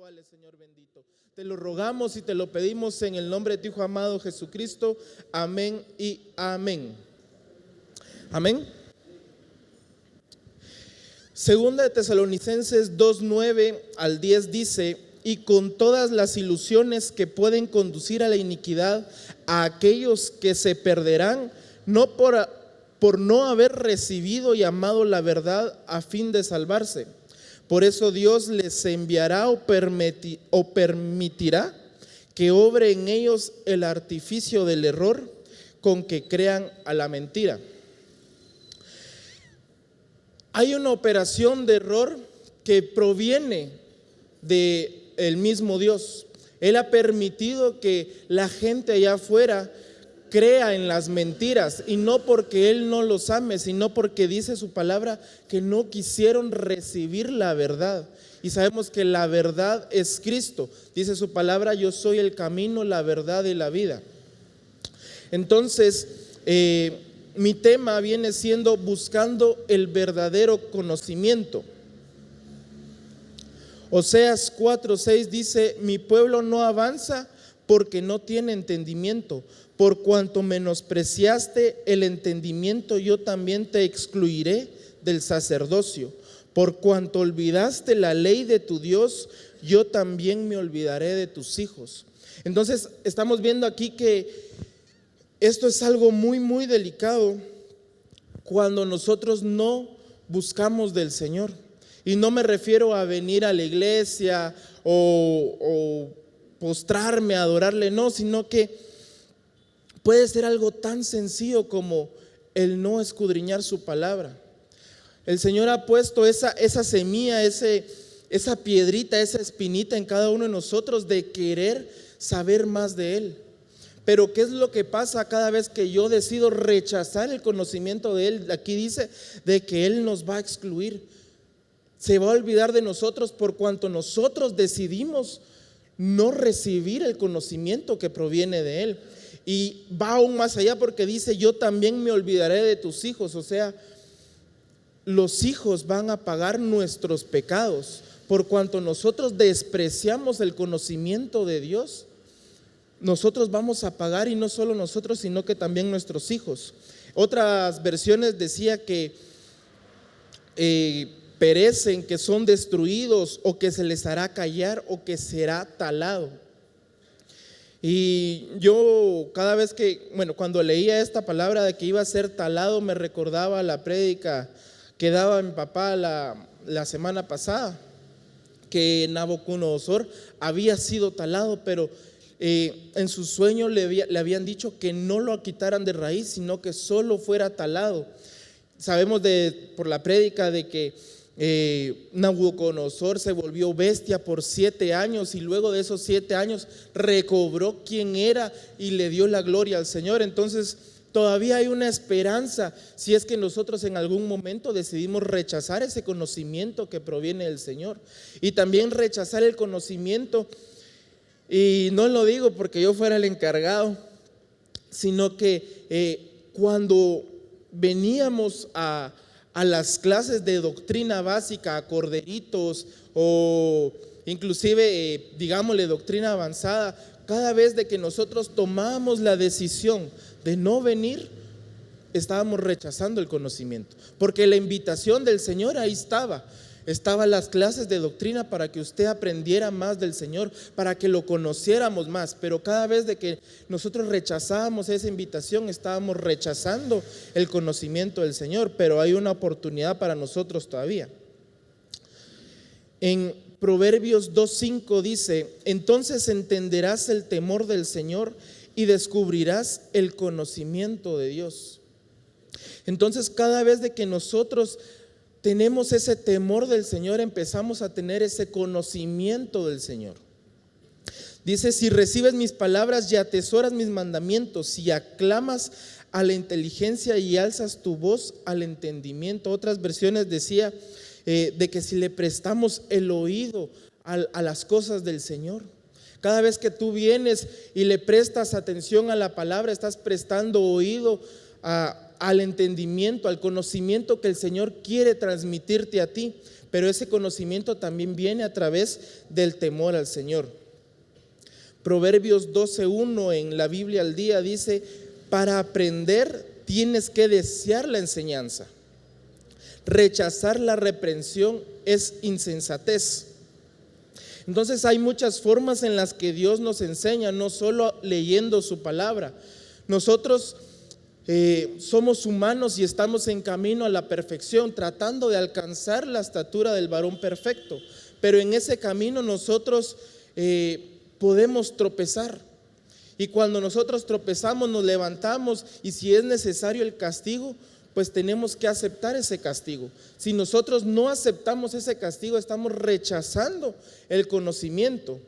Alábale, Señor bendito. Te lo rogamos y te lo pedimos en el nombre de tu Hijo amado Jesucristo. Amén y amén. Amén. Segunda de Tesalonicenses 2:9 al 10 dice: y con todas las ilusiones que pueden conducir a la iniquidad a aquellos que se perderán, no por no haber recibido y amado la verdad a fin de salvarse. Por eso Dios les enviará o permitirá que obre en ellos el artificio del error con que crean a la mentira. Hay una operación de error que proviene del mismo Dios. Él ha permitido que la gente allá afuera crea en las mentiras, y no porque Él no los ame, sino porque dice su palabra que no quisieron recibir la verdad. Y sabemos que la verdad es Cristo. Dice su palabra: yo soy el camino, la verdad y la vida. Entonces, mi tema viene siendo buscando el verdadero conocimiento. Oseas 4:6 dice: mi pueblo no avanza porque no tiene entendimiento. Por cuanto menospreciaste el entendimiento, yo también te excluiré del sacerdocio. Por cuanto olvidaste la ley de tu Dios, yo también me olvidaré de tus hijos. Entonces estamos viendo aquí que esto es algo muy, muy delicado cuando nosotros no buscamos del Señor. Y no me refiero a venir a la iglesia o postrarme a adorarle, no, sino que puede ser algo tan sencillo como el no escudriñar su palabra. El Señor ha puesto esa semilla, esa piedrita, esa espinita en cada uno de nosotros de querer saber más de Él. Pero ¿qué es lo que pasa cada vez que yo decido rechazar el conocimiento de Él? Aquí dice de que Él nos va a excluir. Se va a olvidar de nosotros por cuanto nosotros decidimos no recibir el conocimiento que proviene de Él. Y va aún más allá porque dice: yo también me olvidaré de tus hijos. O sea, los hijos van a pagar nuestros pecados. Por cuanto nosotros despreciamos el conocimiento de Dios, nosotros vamos a pagar, y no solo nosotros, sino que también nuestros hijos. Otras versiones decía que perecen, que son destruidos, o que se les hará callar, o que será talado. Y yo cada vez cuando leía esta palabra de que iba a ser talado, me recordaba la prédica que daba mi papá la semana pasada, que Nabucodonosor había sido talado, pero en su sueño le habían dicho que no lo quitaran de raíz, sino que solo fuera talado. Sabemos por la prédica de que Nabucodonosor se volvió bestia por 7 años, y luego de esos 7 años recobró quién era y le dio la gloria al Señor. Entonces todavía hay una esperanza si es que nosotros en algún momento decidimos rechazar ese conocimiento que proviene del Señor, y también rechazar el conocimiento. Y no lo digo porque yo fuera el encargado, sino que cuando veníamos a las clases de doctrina básica, a corderitos, o inclusive digámosle doctrina avanzada, cada vez de que nosotros tomábamos la decisión de no venir, estábamos rechazando el conocimiento, porque la invitación del Señor ahí estaban las clases de doctrina para que usted aprendiera más del Señor, para que lo conociéramos más. Pero cada vez de que nosotros rechazábamos esa invitación, estábamos rechazando el conocimiento del Señor. Pero hay una oportunidad para nosotros todavía. En Proverbios 2:5 dice: entonces entenderás el temor del Señor y descubrirás el conocimiento de Dios. Entonces cada vez de que nosotros tenemos ese temor del Señor, empezamos a tener ese conocimiento del Señor. Dice: si recibes mis palabras y atesoras mis mandamientos, si aclamas a la inteligencia y alzas tu voz al entendimiento. Otras versiones decía de que si le prestamos el oído a las cosas del Señor. Cada vez que tú vienes y le prestas atención a la palabra, estás prestando oído a al entendimiento, al conocimiento que el Señor quiere transmitirte a ti, pero ese conocimiento también viene a través del temor al Señor. Proverbios 12:1 en la Biblia al día dice: para aprender tienes que desear la enseñanza. Rechazar la reprensión es insensatez. Entonces hay muchas formas en las que Dios nos enseña, no solo leyendo su palabra. Nosotros somos humanos y estamos en camino a la perfección, tratando de alcanzar la estatura del varón perfecto. Pero en ese camino nosotros podemos tropezar. Y cuando nosotros tropezamos, nos levantamos, y si es necesario el castigo, pues tenemos que aceptar ese castigo. Si nosotros no aceptamos ese castigo, estamos rechazando el conocimiento.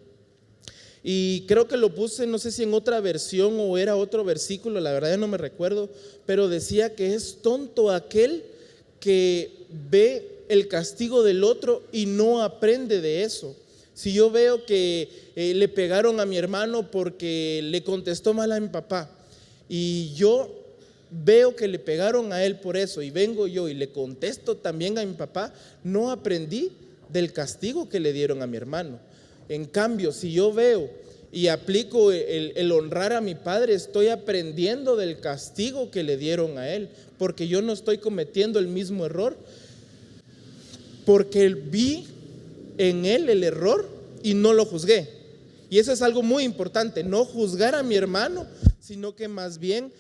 Y creo que lo puse, no sé si en otra versión o era otro versículo, la verdad ya no me recuerdo, pero decía que es tonto aquel que ve el castigo del otro y no aprende de eso. Si yo veo que le pegaron a mi hermano porque le contestó mal a mi papá, y yo veo que le pegaron a él por eso, y vengo yo y le contesto también a mi papá, no aprendí del castigo que le dieron a mi hermano. En cambio, si yo veo y aplico el honrar a mi padre, estoy aprendiendo del castigo que le dieron a él, porque yo no estoy cometiendo el mismo error, porque vi en él el error y no lo juzgué. Y eso es algo muy importante, no juzgar a mi hermano, sino que más bien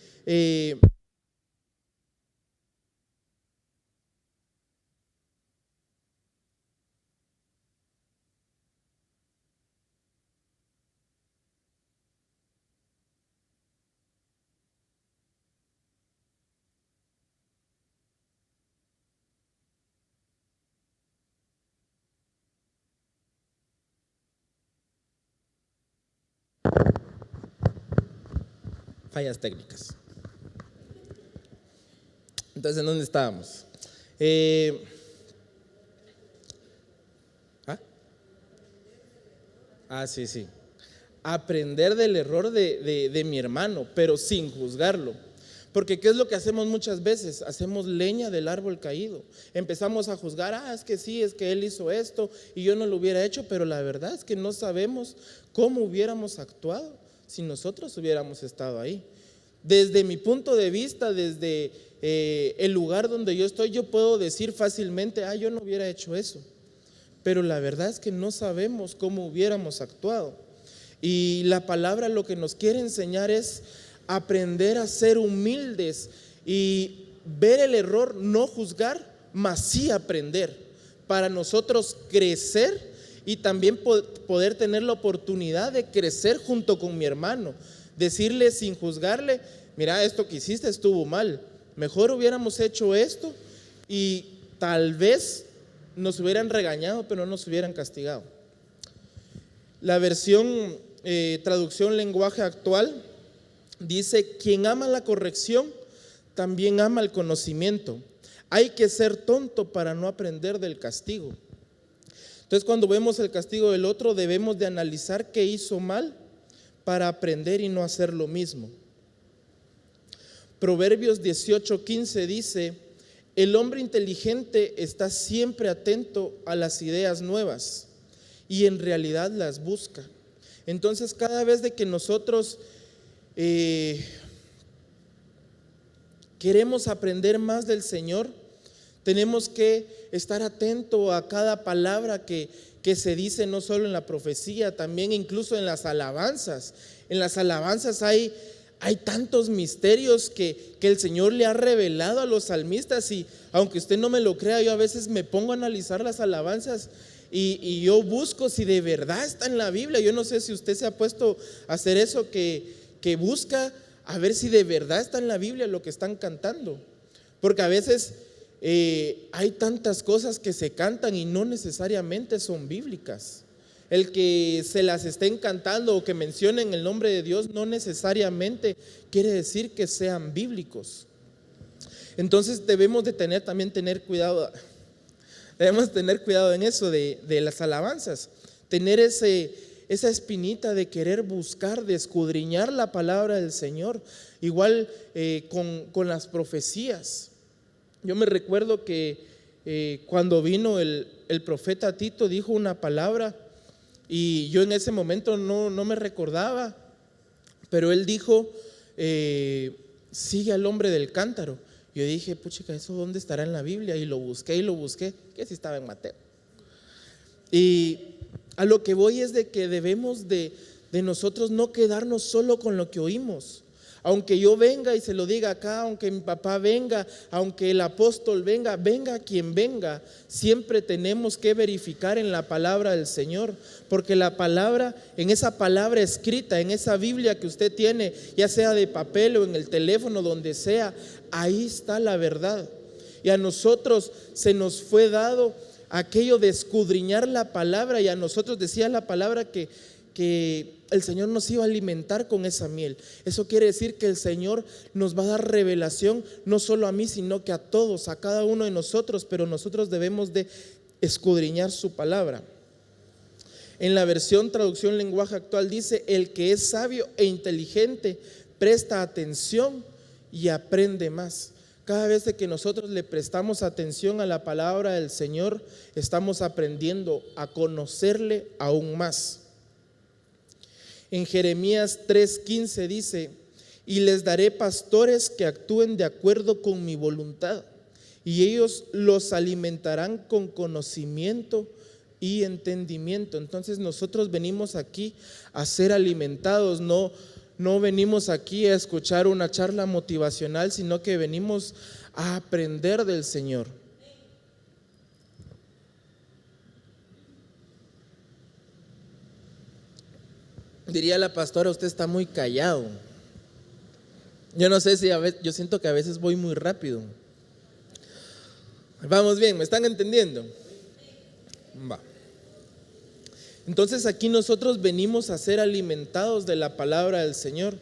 fallas técnicas. Entonces, ¿en dónde estábamos? Sí. Aprender del error de mi hermano, pero sin juzgarlo. Porque ¿qué es lo que hacemos muchas veces? Hacemos leña del árbol caído. Empezamos a juzgar, es que sí, es que él hizo esto y yo no lo hubiera hecho, pero la verdad es que no sabemos cómo hubiéramos actuado si nosotros hubiéramos estado ahí. Desde mi punto de vista, desde el lugar donde yo estoy, yo puedo decir fácilmente, yo no hubiera hecho eso. Pero la verdad es que no sabemos cómo hubiéramos actuado. Y la palabra lo que nos quiere enseñar es aprender a ser humildes y ver el error, no juzgar, mas sí aprender, para nosotros crecer y también poder tener la oportunidad de crecer junto con mi hermano. Decirle sin juzgarle, mira, esto que hiciste estuvo mal, mejor hubiéramos hecho esto, y tal vez nos hubieran regañado, pero no nos hubieran castigado. La versión traducción lenguaje actual dice: quien ama la corrección también ama el conocimiento. Hay que ser tonto para no aprender del castigo. Entonces, cuando vemos el castigo del otro, debemos de analizar qué hizo mal para aprender y no hacer lo mismo. Proverbios 18:15 dice: el hombre inteligente está siempre atento a las ideas nuevas y en realidad las busca. Entonces, cada vez de que nosotros queremos aprender más del Señor, tenemos que estar atento a cada palabra que se dice, no solo en la profecía, también incluso en las alabanzas. En las alabanzas hay tantos misterios que el Señor le ha revelado a los salmistas, y aunque usted no me lo crea, yo a veces me pongo a analizar las alabanzas y yo busco si de verdad está en la Biblia. Yo no sé si usted se ha puesto a hacer eso, que busca a ver si de verdad está en la Biblia lo que están cantando, porque a veces hay tantas cosas que se cantan y no necesariamente son bíblicas. El que se las estén cantando o que mencionen el nombre de Dios no necesariamente quiere decir que sean bíblicos. Entonces debemos de tener cuidado. Debemos tener cuidado en eso de las alabanzas. Tener ese esa espinita de querer buscar, de escudriñar la palabra del Señor. Igual con las profecías. Yo me recuerdo que cuando vino el profeta Tito, dijo una palabra y yo en ese momento no me recordaba, pero él dijo, sigue al hombre del cántaro. Yo dije, puchica, ¿eso dónde estará en la Biblia? Y lo busqué, que sí estaba en Mateo. Y a lo que voy es de que debemos de nosotros no quedarnos solo con lo que oímos. Aunque yo venga y se lo diga acá, aunque mi papá venga, aunque el apóstol venga, venga quien venga, siempre tenemos que verificar en la palabra del Señor, porque la palabra, en esa palabra escrita, en esa Biblia que usted tiene, ya sea de papel o en el teléfono, donde sea, ahí está la verdad. Y a nosotros se nos fue dado aquello de escudriñar la palabra, y a nosotros decía la palabra que el Señor nos iba a alimentar con esa miel. Eso quiere decir que el Señor nos va a dar revelación, no solo a mí, sino que a todos, a cada uno de nosotros, pero nosotros debemos de escudriñar su palabra. En la versión traducción lenguaje actual dice: el que es sabio e inteligente presta atención y aprende más. Cada vez que nosotros le prestamos atención a la palabra del Señor, estamos aprendiendo a conocerle aún más. En Jeremías 3:15 dice: y les daré pastores que actúen de acuerdo con mi voluntad, y ellos los alimentarán con conocimiento y entendimiento. Entonces nosotros venimos aquí a ser alimentados, no venimos aquí a escuchar una charla motivacional, sino que venimos a aprender del Señor. Diría la pastora: usted está muy callado. Yo no sé si yo siento que a veces voy muy rápido. Vamos bien, ¿me están entendiendo? Va. Entonces aquí nosotros venimos a ser alimentados de la palabra del Señor.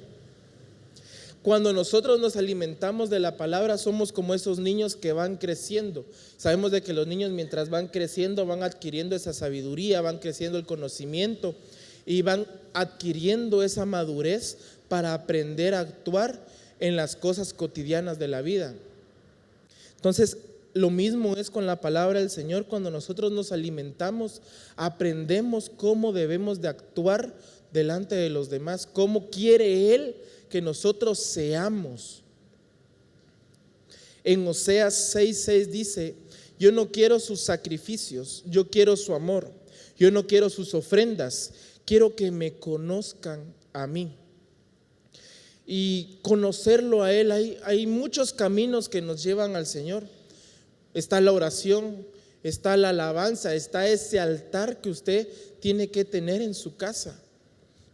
Cuando nosotros nos alimentamos de la palabra, somos como esos niños que van creciendo. Sabemos de que los niños, mientras van creciendo, van adquiriendo esa sabiduría, van creciendo el conocimiento y van adquiriendo esa madurez para aprender a actuar en las cosas cotidianas de la vida. Entonces, lo mismo es con la palabra del Señor. Cuando nosotros nos alimentamos, aprendemos cómo debemos de actuar delante de los demás, cómo quiere Él que nosotros seamos. En Oseas 6:6 dice: yo no quiero sus sacrificios, yo quiero su amor. Yo no quiero sus ofrendas, quiero que me conozcan a mí. Y conocerlo a Él, hay muchos caminos que nos llevan al Señor. Está la oración, está la alabanza, está ese altar que usted tiene que tener en su casa.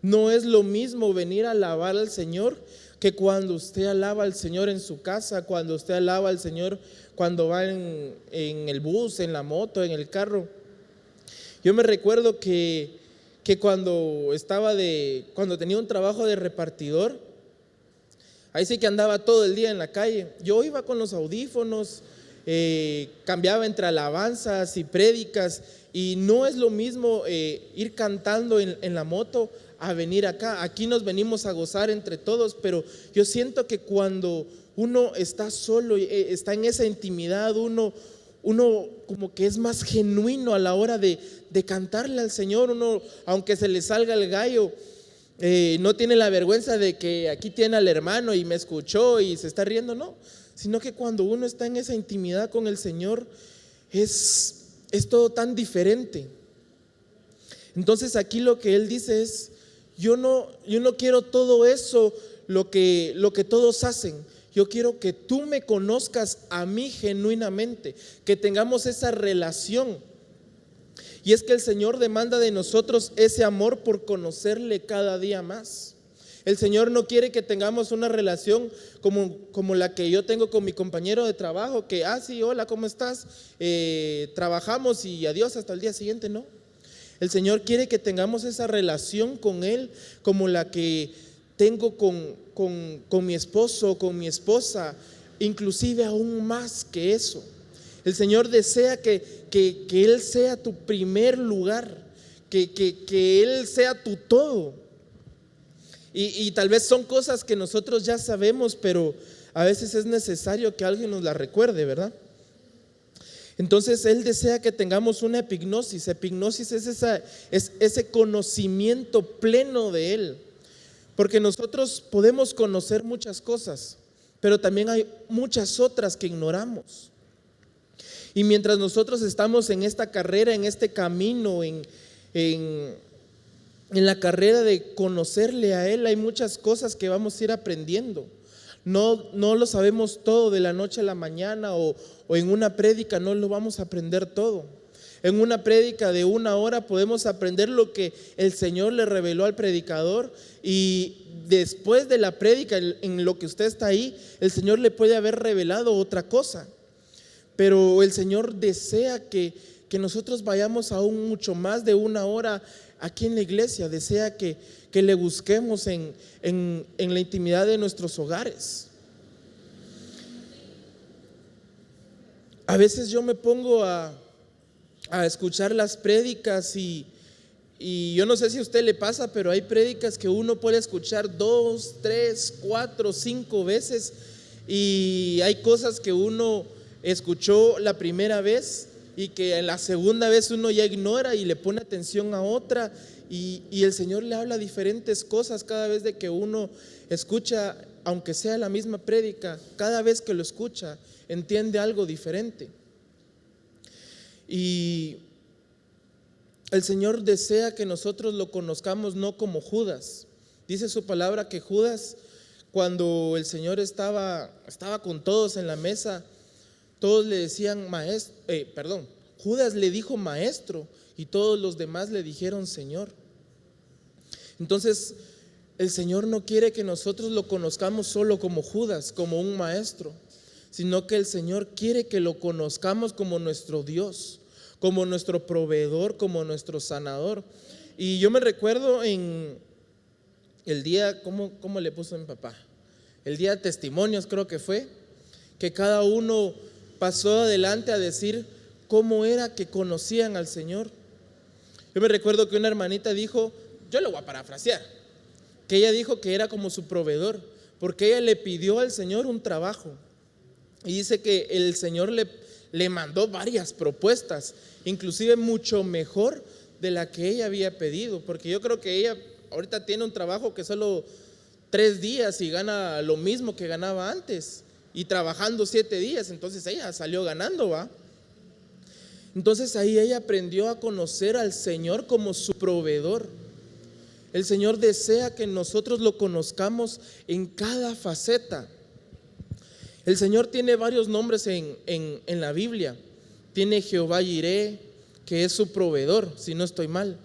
No es lo mismo venir a alabar al Señor que cuando usted alaba al Señor en su casa, cuando usted alaba al Señor cuando va en el bus, en la moto, en el carro. Yo me recuerdo que cuando tenía un trabajo de repartidor, ahí sí que andaba todo el día en la calle. Yo iba con los audífonos, cambiaba entre alabanzas y prédicas, y no es lo mismo ir cantando en la moto a venir acá. Aquí nos venimos a gozar entre todos, pero yo siento que cuando uno está solo, está en esa intimidad, uno como que es más genuino a la hora de cantarle al Señor. Uno, aunque se le salga el gallo, no tiene la vergüenza de que aquí tiene al hermano y me escuchó y se está riendo, no, sino que cuando uno está en esa intimidad con el Señor es todo tan diferente. Entonces aquí lo que Él dice es: yo no quiero todo eso, lo que todos hacen. Yo quiero que tú me conozcas a mí genuinamente, que tengamos esa relación. Y es que el Señor demanda de nosotros ese amor por conocerle cada día más. El Señor no quiere que tengamos una relación como la que yo tengo con mi compañero de trabajo, que sí, hola, ¿cómo estás? Trabajamos y adiós hasta el día siguiente, no. El Señor quiere que tengamos esa relación con Él como la que tengo con mi esposo, con mi esposa, inclusive aún más que eso. El Señor desea que Él sea tu primer lugar, que Él sea tu todo. Y tal vez son cosas que nosotros ya sabemos, pero a veces es necesario que alguien nos las recuerde, ¿verdad? Entonces Él desea que tengamos una epignosis. Epignosis es ese conocimiento pleno de Él. Porque nosotros podemos conocer muchas cosas, pero también hay muchas otras que ignoramos. Y mientras nosotros estamos en esta carrera, en este camino, en la carrera de conocerle a Él, hay muchas cosas que vamos a ir aprendiendo. No lo sabemos todo de la noche a la mañana, o en una prédica no lo vamos a aprender todo. En una prédica de 1 hora podemos aprender lo que el Señor le reveló al predicador, y después de la prédica, en lo que usted está ahí, el Señor le puede haber revelado otra cosa. Pero el Señor desea que nosotros vayamos aún mucho más de 1 hora aquí en la iglesia. Desea que le busquemos en la intimidad de nuestros hogares. A veces yo me pongo a escuchar las prédicas y yo no sé si a usted le pasa, pero hay prédicas que uno puede escuchar 2, 3, 4, 5 veces, y hay cosas que uno escuchó la primera vez y que en la segunda vez uno ya ignora y le pone atención a otra, y el Señor le habla diferentes cosas cada vez de que uno escucha, aunque sea la misma prédica. Cada vez que lo escucha entiende algo diferente. Y el Señor desea que nosotros lo conozcamos no como Judas. Dice su palabra que Judas, cuando el Señor estaba con todos en la mesa, todos le decían Judas le dijo maestro, y todos los demás le dijeron Señor. Entonces el Señor no quiere que nosotros lo conozcamos solo como Judas, como un maestro, sino que el Señor quiere que lo conozcamos como nuestro Dios, como nuestro proveedor, como nuestro sanador. Y yo me recuerdo en el día, ¿cómo le puso mi papá? El día de testimonios, creo que fue, que cada uno pasó adelante a decir cómo era que conocían al Señor. Yo me recuerdo que una hermanita dijo, yo lo voy a parafrasear, que ella dijo que era como su proveedor, porque ella le pidió al Señor un trabajo, y dice que el Señor le mandó varias propuestas, inclusive mucho mejor de la que ella había pedido, porque yo creo que ella ahorita tiene un trabajo que solo 3 días y gana lo mismo que ganaba antes, y trabajando 7 días, entonces ella salió ganando, ¿va? Entonces ahí ella aprendió a conocer al Señor como su proveedor. El Señor desea que nosotros lo conozcamos en cada faceta. El Señor tiene varios nombres en la Biblia. Tiene Jehová Jireh, que es su proveedor, si no estoy mal.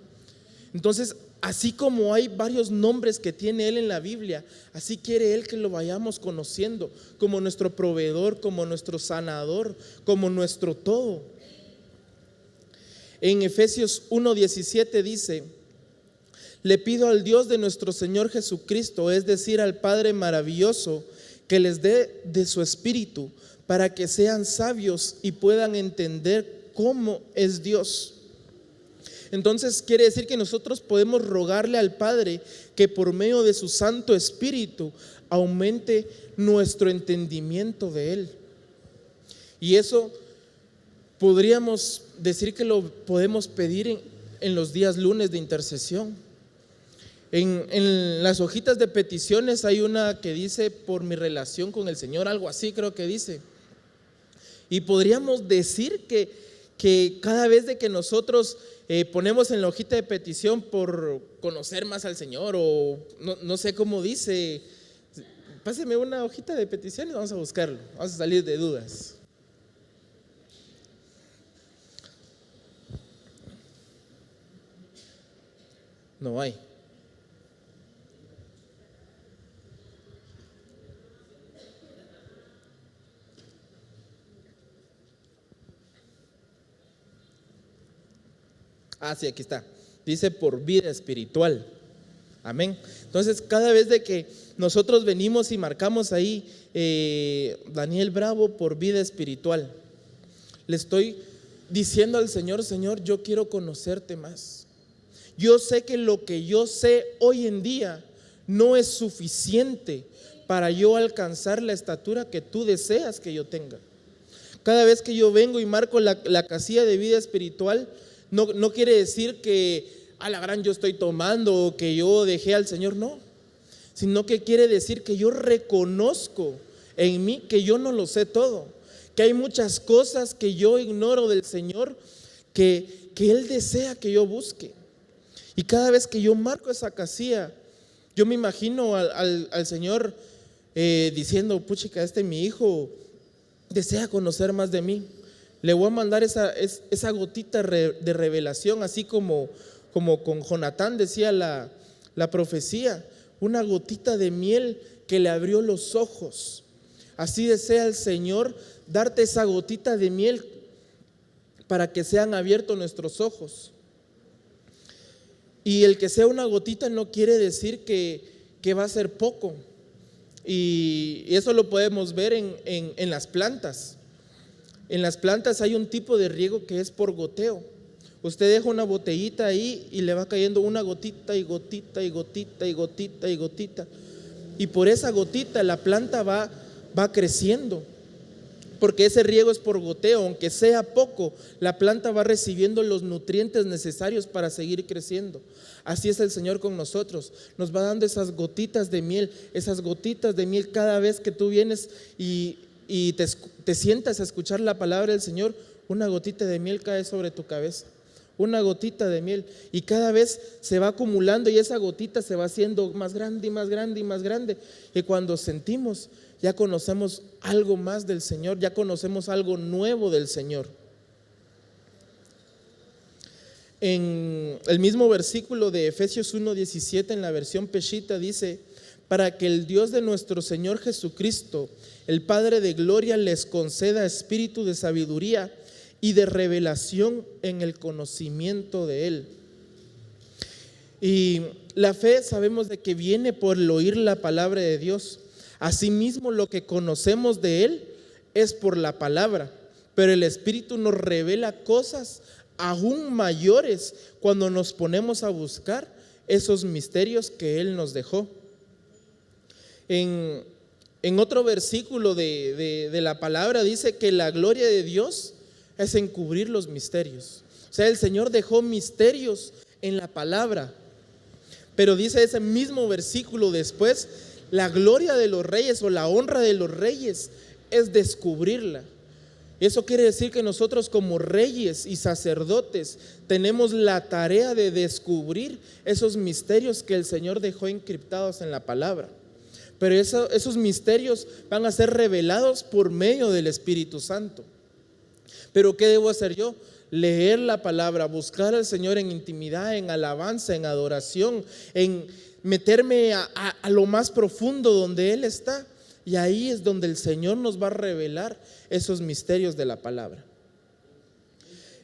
Entonces, así como hay varios nombres que tiene Él en la Biblia, así quiere Él que lo vayamos conociendo como nuestro proveedor, como nuestro sanador, como nuestro todo. En Efesios 1:17 dice: le pido al Dios de nuestro Señor Jesucristo, es decir, al Padre maravilloso, que les dé de su Espíritu, para que sean sabios y puedan entender cómo es Dios. Entonces quiere decir que nosotros podemos rogarle al Padre que por medio de su Santo Espíritu aumente nuestro entendimiento de Él. Y eso podríamos decir que lo podemos pedir en los días lunes de intercesión. En las hojitas de peticiones hay una que dice por mi relación con el Señor, algo así creo que dice. Y podríamos decir que cada vez de que nosotros ponemos en la hojita de petición por conocer más al Señor, o no sé cómo dice, páseme una hojita de petición y vamos a buscarlo, vamos a salir de dudas. No hay. Sí, aquí está. Dice por vida espiritual. Amén. Entonces, cada vez de que nosotros venimos y marcamos ahí Daniel Bravo por vida espiritual, le estoy diciendo al Señor: Señor, yo quiero conocerte más. Yo sé que lo que yo sé hoy en día no es suficiente para yo alcanzar la estatura que tú deseas que yo tenga. Cada vez que yo vengo y marco la casilla de vida espiritual, no quiere decir que a la gran yo estoy tomando o que yo dejé al Señor, no, sino que quiere decir que yo reconozco en mí que yo no lo sé todo, que hay muchas cosas que yo ignoro del Señor que Él desea que yo busque. Y cada vez que yo marco esa casilla, yo me imagino al Señor diciendo: puchica, mi hijo desea conocer más de mí. Le voy a mandar esa gotita de revelación, así como con Jonatán decía la profecía, una gotita de miel que le abrió los ojos. Así desea el Señor darte esa gotita de miel para que sean abiertos nuestros ojos. Y el que sea una gotita no quiere decir que va a ser poco. Y eso lo podemos ver en las plantas. En las plantas hay un tipo de riego que es por goteo. Usted deja una botellita ahí y le va cayendo una gotita y gotita y gotita y gotita y gotita. Y por esa gotita la planta va creciendo. Porque ese riego es por goteo, aunque sea poco, la planta va recibiendo los nutrientes necesarios para seguir creciendo. Así es el Señor con nosotros, nos va dando esas gotitas de miel cada vez que tú vienes y te sientas a escuchar la palabra del Señor. Una gotita de miel cae sobre tu cabeza, una gotita de miel, y cada vez se va acumulando y esa gotita se va haciendo más grande y más grande y más grande, y cuando sentimos, ya conocemos algo más del Señor, ya conocemos algo nuevo del Señor. En el mismo versículo de Efesios 1:17 en la versión Peshita dice: para que el Dios de nuestro Señor Jesucristo, el Padre de gloria, les conceda espíritu de sabiduría y de revelación en el conocimiento de Él. Y la fe sabemos de que viene por el oír la palabra de Dios. Asimismo, lo que conocemos de Él es por la palabra, pero el Espíritu nos revela cosas aún mayores cuando nos ponemos a buscar esos misterios que Él nos dejó. En otro versículo de la palabra dice que la gloria de Dios es encubrir los misterios. O sea, el Señor dejó misterios en la palabra, pero dice ese mismo versículo después: la gloria de los reyes o la honra de los reyes es descubrirla. Eso quiere decir que nosotros como reyes y sacerdotes tenemos la tarea de descubrir esos misterios que el Señor dejó encriptados en la palabra. Pero esos misterios van a ser revelados por medio del Espíritu Santo. Pero ¿qué debo hacer yo? Leer la palabra, buscar al Señor en intimidad, en alabanza, en adoración, en meterme a lo más profundo donde Él está, y ahí es donde el Señor nos va a revelar esos misterios de la palabra.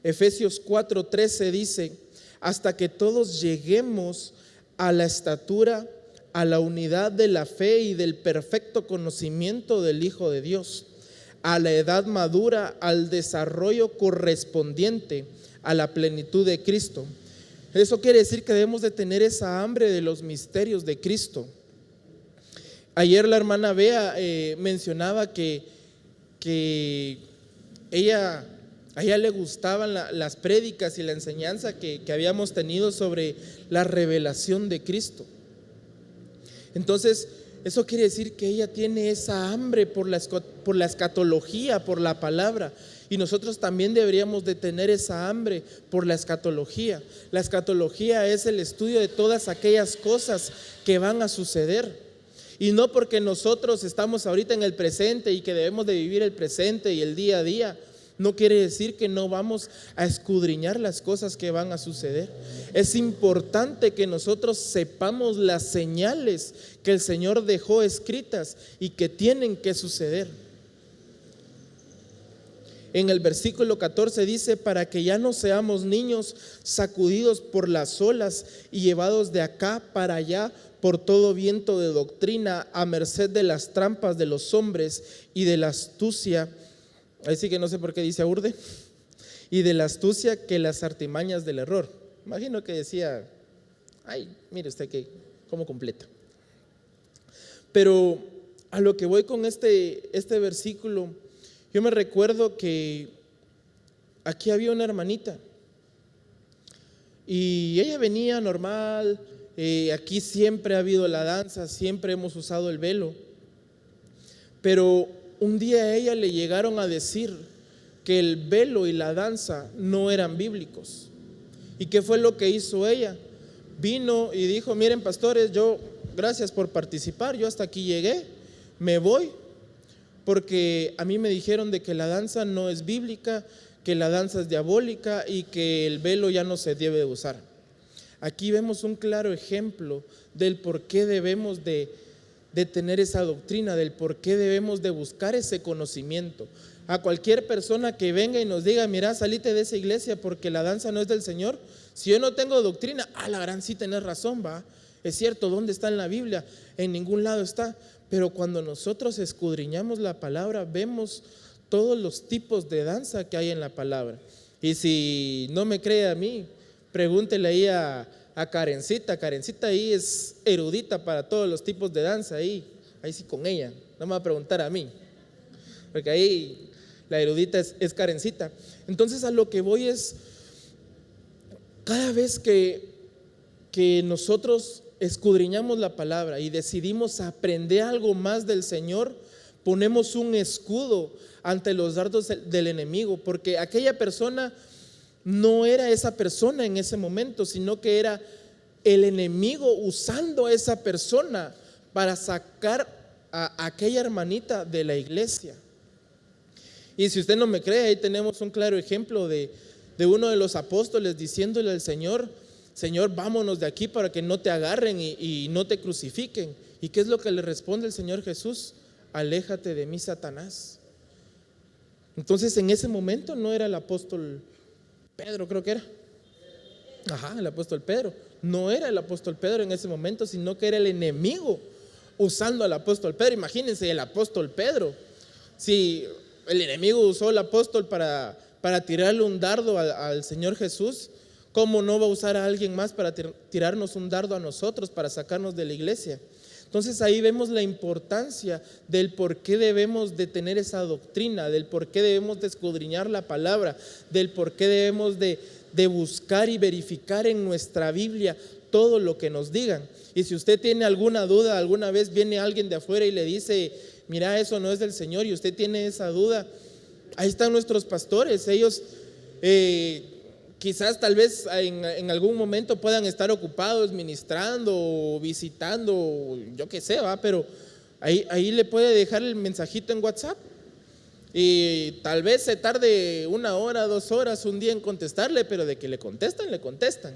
Efesios 4:13 dice: hasta que todos lleguemos a la estatura, a la unidad de la fe y del perfecto conocimiento del Hijo de Dios, a la edad madura, al desarrollo correspondiente a la plenitud de Cristo. Eso quiere decir que debemos de tener esa hambre de los misterios de Cristo. Ayer la hermana Bea mencionaba que a ella le gustaban las prédicas y la enseñanza que habíamos tenido sobre la revelación de Cristo. Entonces, eso quiere decir que ella tiene esa hambre por la escatología, por la palabra. Y nosotros también deberíamos de tener esa hambre por la escatología. La escatología es el estudio de todas aquellas cosas que van a suceder. Y no porque nosotros estamos ahorita en el presente y que debemos de vivir el presente y el día a día, no quiere decir que no vamos a escudriñar las cosas que van a suceder. Es importante que nosotros sepamos las señales que el Señor dejó escritas y que tienen que suceder. En el versículo 14 dice: para que ya no seamos niños sacudidos por las olas y llevados de acá para allá por todo viento de doctrina, a merced de las trampas de los hombres y de la astucia. Ahí sí que no sé por qué dice urde. Y de la astucia que las artimañas del error. Imagino que decía Ay, mire usted que cómo completa. Pero a lo que voy con este versículo, yo me recuerdo que aquí había una hermanita y ella venía normal. Aquí siempre ha habido la danza, siempre hemos usado el velo, pero un día a ella le llegaron a decir que el velo y la danza no eran bíblicos. ¿Y qué fue lo que hizo ella? Vino y dijo: miren, pastores, yo gracias por participar, yo hasta aquí llegué, me voy, porque a mí me dijeron de que la danza no es bíblica, que la danza es diabólica y que el velo ya no se debe usar. Aquí vemos un claro ejemplo del por qué debemos de tener esa doctrina, del por qué debemos de buscar ese conocimiento. A cualquier persona que venga y nos diga: mira, salite de esa iglesia porque la danza no es del Señor. Si yo no tengo doctrina, la gran sí tenés razón, va. Es cierto, ¿dónde está en la Biblia? En ningún lado está. Pero cuando nosotros escudriñamos la palabra, vemos todos los tipos de danza que hay en la palabra. Y si no me cree a mí, pregúntele ahí a Karencita. Karencita ahí es erudita para todos los tipos de danza. Ahí sí con ella, no me va a preguntar a mí, porque ahí la erudita es Karencita. Entonces a lo que voy es, cada vez que nosotros escudriñamos la palabra y decidimos aprender algo más del Señor, ponemos un escudo ante los dardos del enemigo, porque aquella persona no era esa persona en ese momento, sino que era el enemigo usando a esa persona para sacar a aquella hermanita de la iglesia. Y si usted no me cree, ahí tenemos un claro ejemplo de uno de los apóstoles diciéndole al Señor: Señor, vámonos de aquí para que no te agarren y no te crucifiquen. ¿Y qué es lo que le responde el Señor Jesús? Aléjate de mí, Satanás. Entonces en ese momento no era el apóstol Pedro, creo que era. El apóstol Pedro. No era el apóstol Pedro en ese momento, sino que era el enemigo usando al apóstol Pedro. Imagínense el apóstol Pedro. Si el enemigo usó al apóstol para tirarle un dardo al Señor Jesús, ¿cómo no va a usar a alguien más para tirarnos un dardo a nosotros, para sacarnos de la iglesia? Entonces ahí vemos la importancia del por qué debemos de tener esa doctrina, del por qué debemos de escudriñar la palabra, del por qué debemos de buscar y verificar en nuestra Biblia todo lo que nos digan. Y si usted tiene alguna duda, alguna vez viene alguien de afuera y le dice: mira, eso no es del Señor, y usted tiene esa duda, ahí están nuestros pastores. Ellos quizás tal vez en algún momento puedan estar ocupados ministrando o visitando, yo qué sé, pero ahí le puede dejar el mensajito en WhatsApp y tal vez se tarde 1 hora, 2 horas, un día en contestarle, pero de que le contestan, le contestan.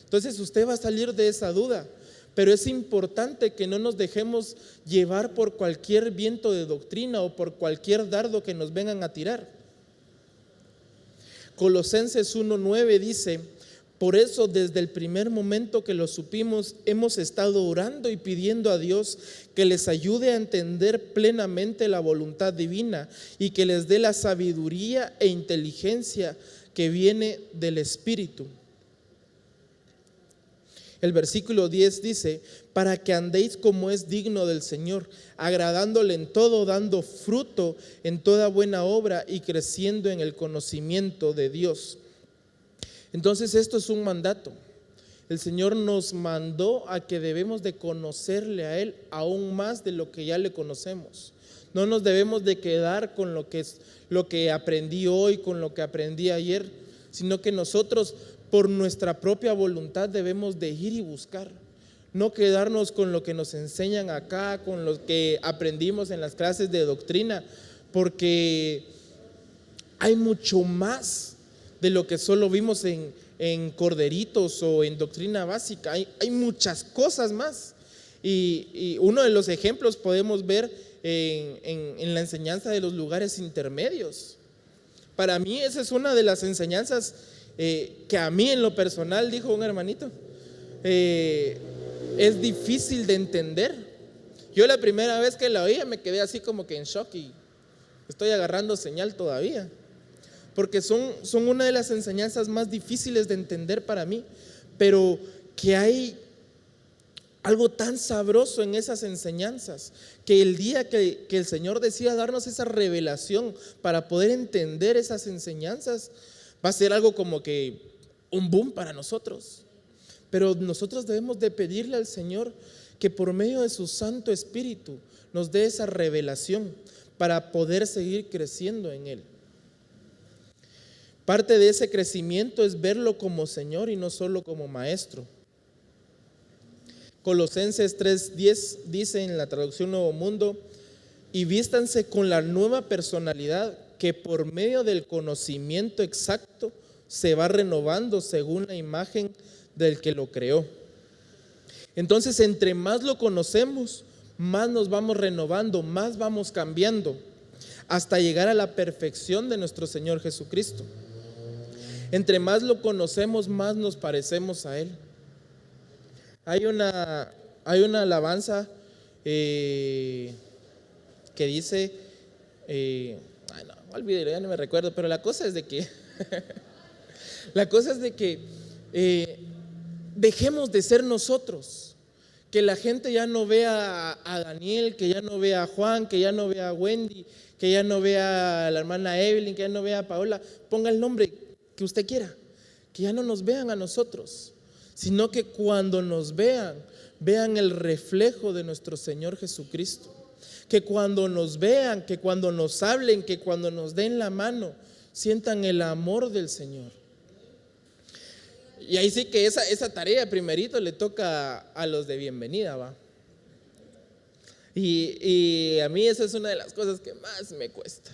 Entonces usted va a salir de esa duda. Pero es importante que no nos dejemos llevar por cualquier viento de doctrina o por cualquier dardo que nos vengan a tirar. Colosenses 1:9 dice: por eso desde el primer momento que lo supimos, hemos estado orando y pidiendo a Dios que les ayude a entender plenamente la voluntad divina y que les dé la sabiduría e inteligencia que viene del Espíritu. El versículo 10 dice: para que andéis como es digno del Señor, agradándole en todo, dando fruto en toda buena obra y creciendo en el conocimiento de Dios. Entonces esto es un mandato. El Señor nos mandó a que debemos de conocerle a Él aún más de lo que ya le conocemos. No nos debemos de quedar con lo que aprendí hoy, con lo que aprendí ayer, sino que nosotros por nuestra propia voluntad debemos de ir y buscar. No quedarnos con lo que nos enseñan acá, con lo que aprendimos en las clases de doctrina, porque hay mucho más de lo que solo vimos en Corderitos o en doctrina básica. Hay muchas cosas más. Y uno de los ejemplos podemos ver en la enseñanza de los lugares intermedios. Para mí esa es una de las enseñanzas que a mí en lo personal, dijo un hermanito, es difícil de entender. Yo la primera vez que la oía me quedé así como que en shock y estoy agarrando señal todavía, porque son una de las enseñanzas más difíciles de entender para mí, pero que hay algo tan sabroso en esas enseñanzas, que el día que el Señor decida darnos esa revelación para poder entender esas enseñanzas, va a ser algo como que un boom para nosotros. Pero nosotros debemos de pedirle al Señor que por medio de su Santo Espíritu nos dé esa revelación para poder seguir creciendo en Él. Parte de ese crecimiento es verlo como Señor y no solo como Maestro. Colosenses 3:10 dice en la traducción Nuevo Mundo: y vístanse con la nueva personalidad que por medio del conocimiento exacto se va renovando según la imagen del que lo creó. Entonces, entre más lo conocemos, más nos vamos renovando, más vamos cambiando, hasta llegar a la perfección de nuestro Señor Jesucristo. Entre más lo conocemos, más nos parecemos a Él. Hay una alabanza que dice, no, olvídelo, ya no me recuerdo, pero la cosa es de que dejemos de ser nosotros, que la gente ya no vea a Daniel, que ya no vea a Juan, que ya no vea a Wendy, que ya no vea a la hermana Evelyn, que ya no vea a Paola. Ponga el nombre que usted quiera, que ya no nos vean a nosotros, sino que cuando nos vean el reflejo de nuestro Señor Jesucristo. Que cuando nos vean, que cuando nos hablen, que cuando nos den la mano, sientan el amor del Señor. Y ahí sí que esa tarea primerito le toca a los de bienvenida, ¿va? Y a mí esa es una de las cosas que más me cuesta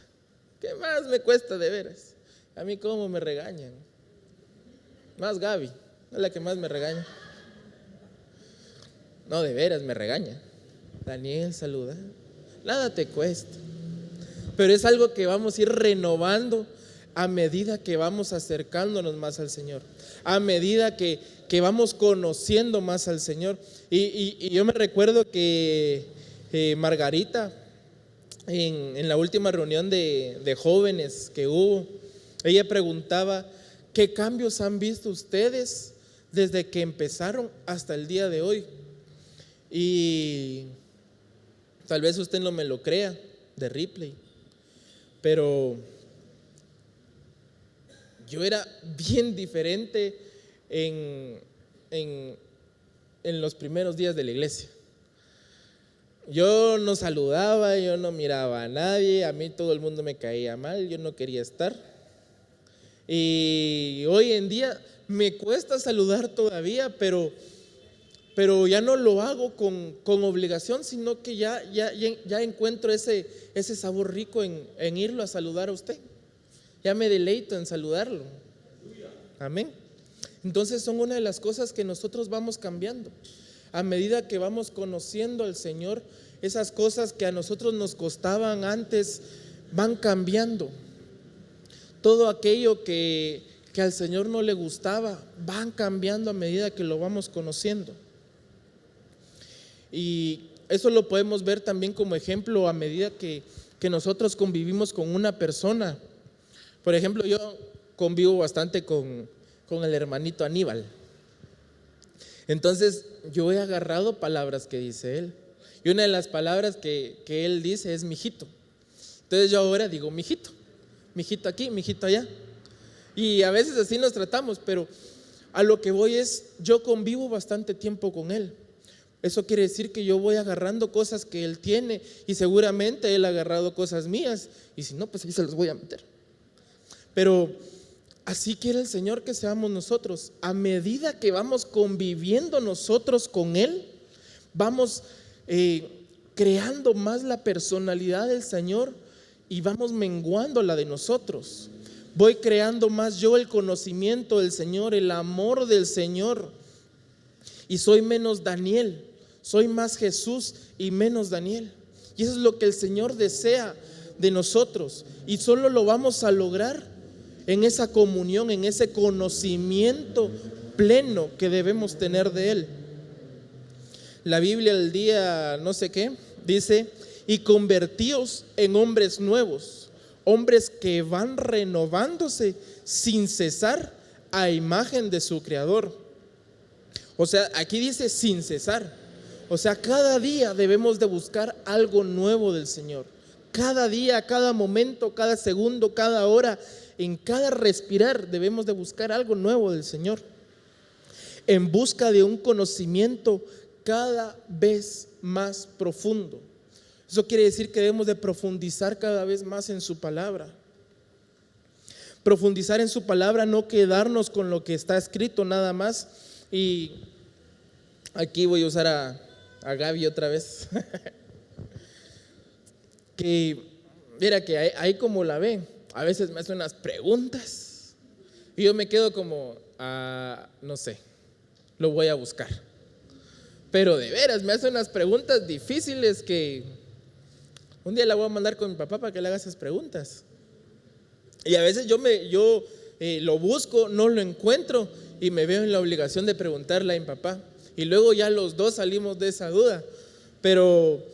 de veras. A mí cómo me regañan. Más Gaby, es la que más me regaña. No, de veras me regaña. Daniel, saluda. Nada te cuesta. Pero es algo que vamos a ir renovando a medida que vamos acercándonos más al Señor, a medida que vamos conociendo más al Señor. Y yo me recuerdo que Margarita, en la última reunión de jóvenes que hubo, ella preguntaba: ¿qué cambios han visto ustedes desde que empezaron hasta el día de hoy? Y tal vez usted no me lo crea, de Ripley, pero yo era bien diferente en los primeros días de la iglesia. Yo no saludaba, yo no miraba a nadie, a mí todo el mundo me caía mal, yo no quería estar. Y hoy en día me cuesta saludar todavía, pero ya no lo hago con obligación, sino que ya encuentro ese sabor rico en irlo a saludar a usted. Ya me deleito en saludarlo. Amén. Entonces son una de las cosas que nosotros vamos cambiando. A medida que vamos conociendo al Señor, esas cosas que a nosotros nos costaban antes van cambiando. Todo aquello que al Señor no le gustaba, van cambiando a medida que lo vamos conociendo. Y eso lo podemos ver también como ejemplo a medida que nosotros convivimos con una persona. Por ejemplo, yo convivo bastante con el hermanito Aníbal. Entonces yo he agarrado palabras que dice él, y una de las palabras que él dice es mijito. Entonces yo ahora digo mijito aquí, mijito allá, y a veces así nos tratamos, pero a lo que voy es, yo convivo bastante tiempo con él. Eso quiere decir que yo voy agarrando cosas que él tiene, y seguramente él ha agarrado cosas mías, y si no, pues ahí se los voy a meter. Pero así quiere el Señor que seamos nosotros. A medida que vamos conviviendo nosotros con Él, vamos creando más la personalidad del Señor y vamos menguando la de nosotros. Voy creando más yo el conocimiento del Señor, el amor del Señor, y soy menos Daniel, soy más Jesús y menos Daniel. Y eso es lo que el Señor desea de nosotros, y solo lo vamos a lograr en esa comunión, en ese conocimiento pleno que debemos tener de Él. La Biblia, el día no sé qué, dice: y convertíos en hombres nuevos, hombres que van renovándose sin cesar a imagen de su Creador. O sea, aquí dice sin cesar. O sea, cada día debemos de buscar algo nuevo del Señor. Cada día, cada momento, cada segundo, cada hora, en cada respirar debemos de buscar algo nuevo del Señor. En busca de un conocimiento cada vez más profundo. Eso quiere decir que debemos de profundizar cada vez más en su palabra. Profundizar en su palabra, no quedarnos con lo que está escrito nada más. Y aquí voy a usar a Gaby otra vez. Que mira que ahí como la ve, a veces me hace unas preguntas y yo me quedo como, no sé, lo voy a buscar. Pero de veras me hace unas preguntas difíciles que un día la voy a mandar con mi papá para que le haga esas preguntas. Y a veces yo lo busco, no lo encuentro y me veo en la obligación de preguntarle a mi papá. Y luego ya los dos salimos de esa duda. Pero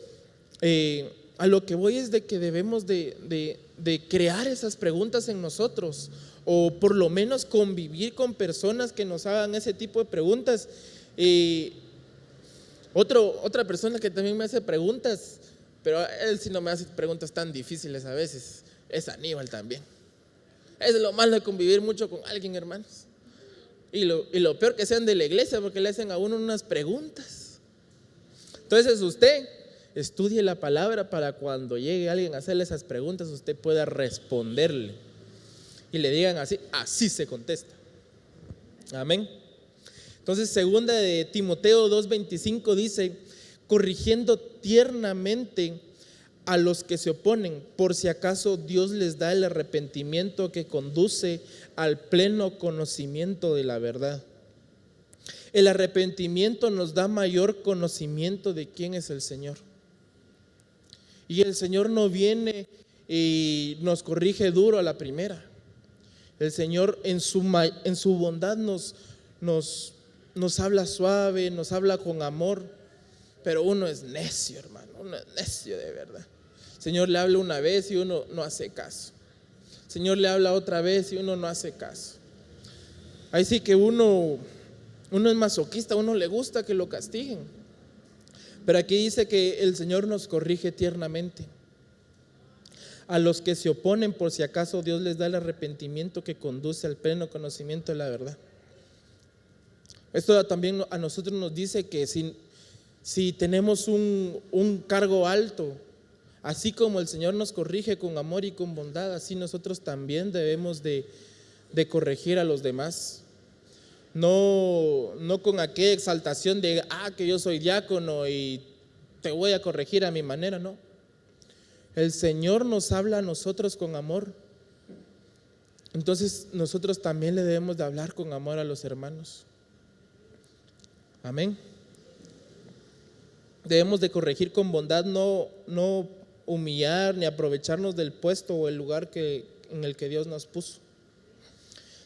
a lo que voy es de que debemos de crear esas preguntas en nosotros, o por lo menos convivir con personas que nos hagan ese tipo de preguntas. Otra persona que también me hace preguntas, pero él sí no me hace preguntas tan difíciles a veces, es Aníbal también. Es lo malo de convivir mucho con alguien, hermanos. Y lo peor que sean de la iglesia, porque le hacen a uno unas preguntas. Entonces usted estudie la palabra para cuando llegue alguien a hacerle esas preguntas, usted pueda responderle y le digan así se contesta. Amén. Entonces, segunda de Timoteo 2:25 dice: corrigiendo tiernamente a los que se oponen, por si acaso Dios les da el arrepentimiento que conduce al pleno conocimiento de la verdad. El arrepentimiento nos da mayor conocimiento de quién es el Señor. Y el Señor no viene y nos corrige duro a la primera. El Señor en su bondad nos habla suave, nos habla con amor. Pero uno es necio, hermano, uno es necio de verdad. El Señor le habla una vez y uno no hace caso. El Señor le habla otra vez y uno no hace caso. Ahí sí que uno es masoquista, uno le gusta que lo castiguen. Pero aquí dice que el Señor nos corrige tiernamente. A los que se oponen, por si acaso Dios les da el arrepentimiento que conduce al pleno conocimiento de la verdad. Esto también a nosotros nos dice que si tenemos un cargo alto, así como el Señor nos corrige con amor y con bondad, así nosotros también debemos de corregir a los demás. No con aquella exaltación de que yo soy diácono y te voy a corregir a mi manera, no. El Señor nos habla a nosotros con amor. Entonces nosotros también le debemos de hablar con amor a los hermanos. Amén. Debemos de corregir con bondad, no humillar ni aprovecharnos del puesto o el lugar en el que Dios nos puso.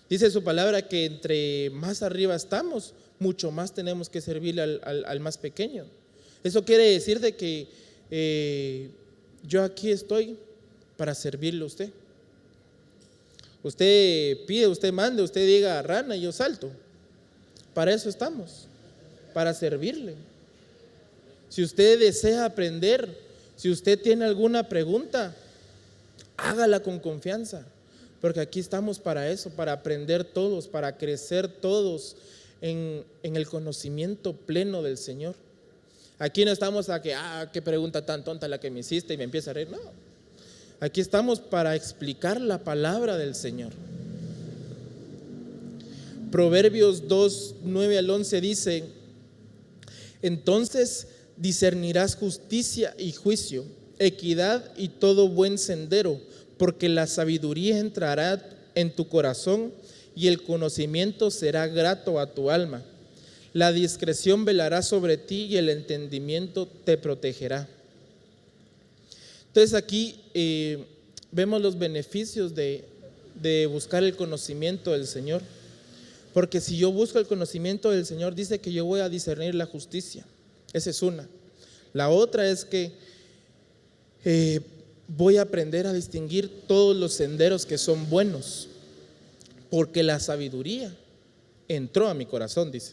Dice su palabra que entre más arriba estamos, mucho más tenemos que servirle al más pequeño. Eso quiere decir de que yo aquí estoy para servirle a usted. Usted pide, usted mande, usted diga rana y yo salto. Para eso estamos, para servirle. Si usted desea aprender, si usted tiene alguna pregunta, hágala con confianza. Porque aquí estamos para eso, para aprender todos, para crecer todos en el conocimiento pleno del Señor. Aquí no estamos a que, qué pregunta tan tonta la que me hiciste y me empieza a reír. No, aquí estamos para explicar la palabra del Señor. Proverbios 2:9-11 dice: entonces discernirás justicia y juicio, equidad y todo buen sendero, porque la sabiduría entrará en tu corazón y el conocimiento será grato a tu alma. La discreción velará sobre ti y el entendimiento te protegerá. Entonces aquí vemos los beneficios de buscar el conocimiento del Señor. Porque si yo busco el conocimiento del Señor, dice que yo voy a discernir la justicia. Esa es una. La otra es que voy a aprender a distinguir todos los senderos que son buenos, porque la sabiduría entró a mi corazón, dice.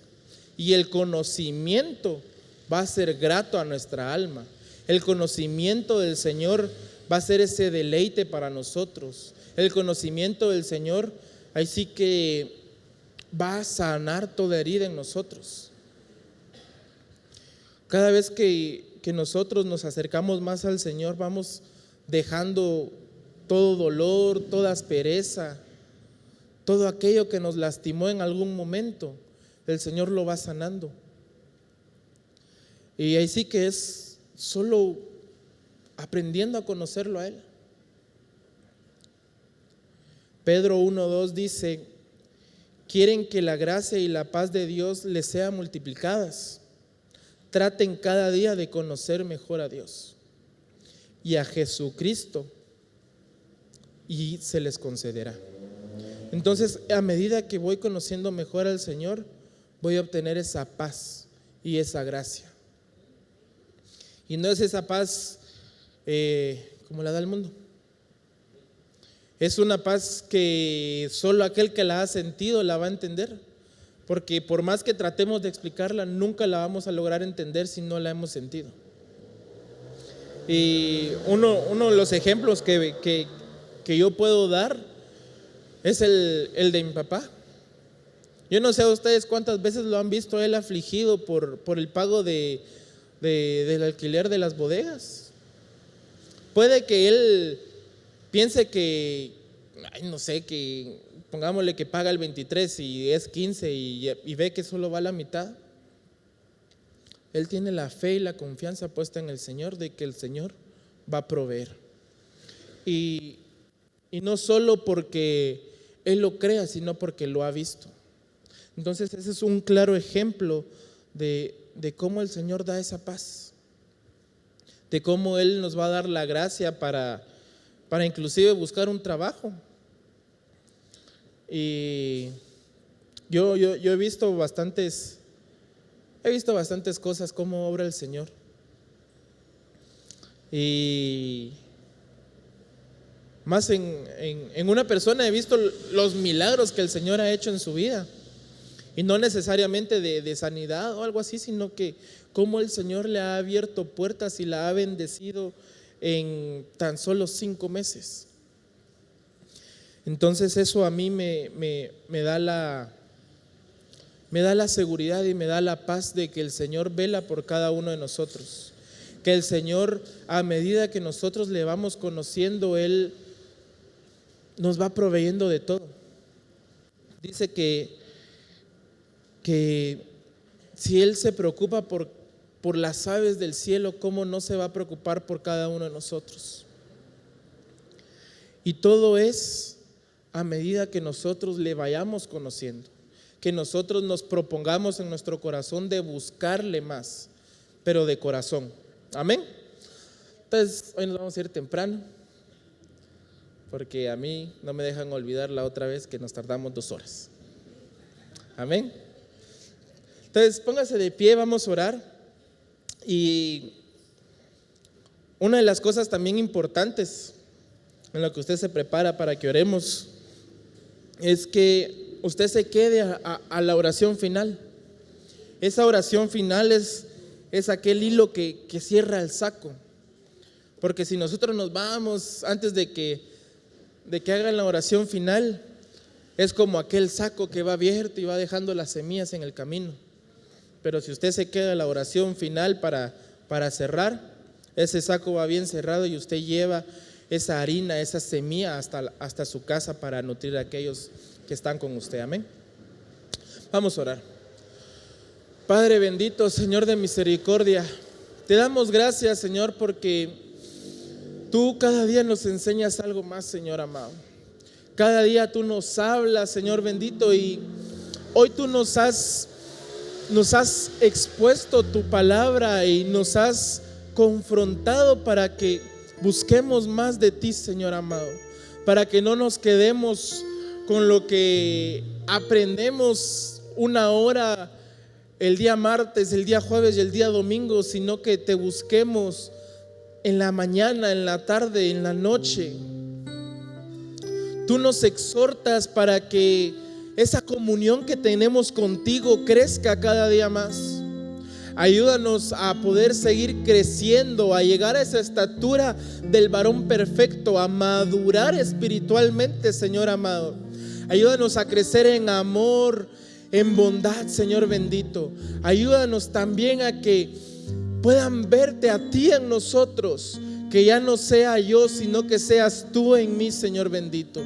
Y el conocimiento va a ser grato a nuestra alma. El conocimiento del Señor va a ser ese deleite para nosotros. El conocimiento del Señor, ahí sí que va a sanar toda herida en nosotros. Cada vez que nosotros nos acercamos más al Señor, vamos dejando todo dolor, toda aspereza, todo aquello que nos lastimó en algún momento. El Señor lo va sanando. Y ahí sí que es solo aprendiendo a conocerlo a Él. Pedro 1:2 dice: quieren que la gracia y la paz de Dios les sean multiplicadas. Traten cada día de conocer mejor a Dios y a Jesucristo, y se les concederá. Entonces, a medida que voy conociendo mejor al Señor, voy a obtener esa paz y esa gracia. Y no es esa paz como la da el mundo. Es una paz que solo aquel que la ha sentido la va a entender, porque por más que tratemos de explicarla, nunca la vamos a lograr entender si no la hemos sentido. Y uno de los ejemplos que yo puedo dar es el de mi papá. Yo no sé a ustedes cuántas veces lo han visto él afligido por el pago del alquiler de las bodegas. Puede que él piense que, no sé, que pongámosle que paga el 23 y es 15 y ve que solo va la mitad. Él tiene la fe y la confianza puesta en el Señor de que el Señor va a proveer. Y no solo porque él lo crea, sino porque lo ha visto. Entonces ese es un claro ejemplo de cómo el Señor da esa paz, de cómo Él nos va a dar la gracia para inclusive buscar un trabajo. Y yo he visto bastantes cosas, cómo obra el Señor. Y más en una persona he visto los milagros que el Señor ha hecho en su vida. Y no necesariamente de sanidad o algo así, sino que cómo el Señor le ha abierto puertas y la ha bendecido en tan solo 5 meses. Entonces eso a mí me da la seguridad y me da la paz de que el Señor vela por cada uno de nosotros. Que el Señor, a medida que nosotros le vamos conociendo, Él nos va proveyendo de todo. Dice que si Él se preocupa por las aves del cielo, ¿cómo no se va a preocupar por cada uno de nosotros? Y todo es a medida que nosotros le vayamos conociendo, que nosotros nos propongamos en nuestro corazón de buscarle más, pero de corazón. Amén. Entonces hoy nos vamos a ir temprano, porque a mí no me dejan olvidar la otra vez que nos tardamos 2 horas. Amén. Entonces póngase de pie, vamos a orar. Y una de las cosas también importantes en lo que usted se prepara para que oremos es que usted se quede a la oración final. Esa oración final es aquel hilo que cierra el saco. Porque si nosotros nos vamos antes de que hagan la oración final, es como aquel saco que va abierto y va dejando las semillas en el camino. Pero si usted se queda en la oración final para cerrar, ese saco va bien cerrado y usted lleva esa harina, esa semilla hasta su casa para nutrir a aquellos que están con usted. Amén. Vamos a orar. Padre bendito, Señor de misericordia, te damos gracias, Señor, porque tú cada día nos enseñas algo más, Señor amado. Cada día tú nos hablas, Señor bendito, y hoy tú nos has expuesto tu palabra y nos has confrontado para que busquemos más de ti, Señor amado, para que no nos quedemos con lo que aprendemos 1 hora el día martes, el día jueves y el día domingo, sino que te busquemos en la mañana, en la tarde, en la noche. Tú nos exhortas para que esa comunión que tenemos contigo crezca cada día más. Ayúdanos a poder seguir creciendo, a llegar a esa estatura del varón perfecto, a madurar espiritualmente, Señor amado. Ayúdanos a crecer en amor, en bondad, Señor bendito. Ayúdanos también a que puedan verte a ti en nosotros, que ya no sea yo, sino que seas tú en mí, Señor bendito.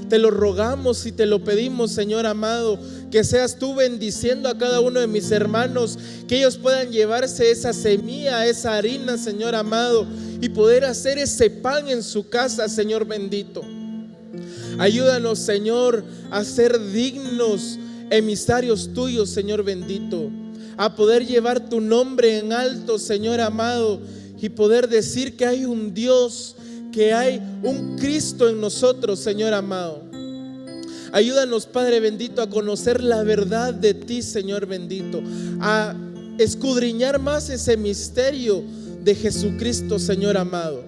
Te lo rogamos y te lo pedimos, Señor amado, que seas tú bendiciendo a cada uno de mis hermanos, que ellos puedan llevarse esa semilla, esa harina, Señor amado, y poder hacer ese pan en su casa, Señor bendito. Ayúdanos, Señor, a ser dignos emisarios tuyos, Señor bendito, a poder llevar tu nombre en alto, Señor amado, y poder decir que hay un Dios, que hay un Cristo en nosotros, Señor amado. Ayúdanos, Padre bendito, a conocer la verdad de ti, Señor bendito, a escudriñar más ese misterio de Jesucristo, Señor amado.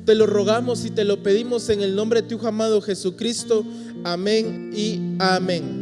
Te lo rogamos y te lo pedimos en el nombre de tu Hijo amado Jesucristo. Amén y amén.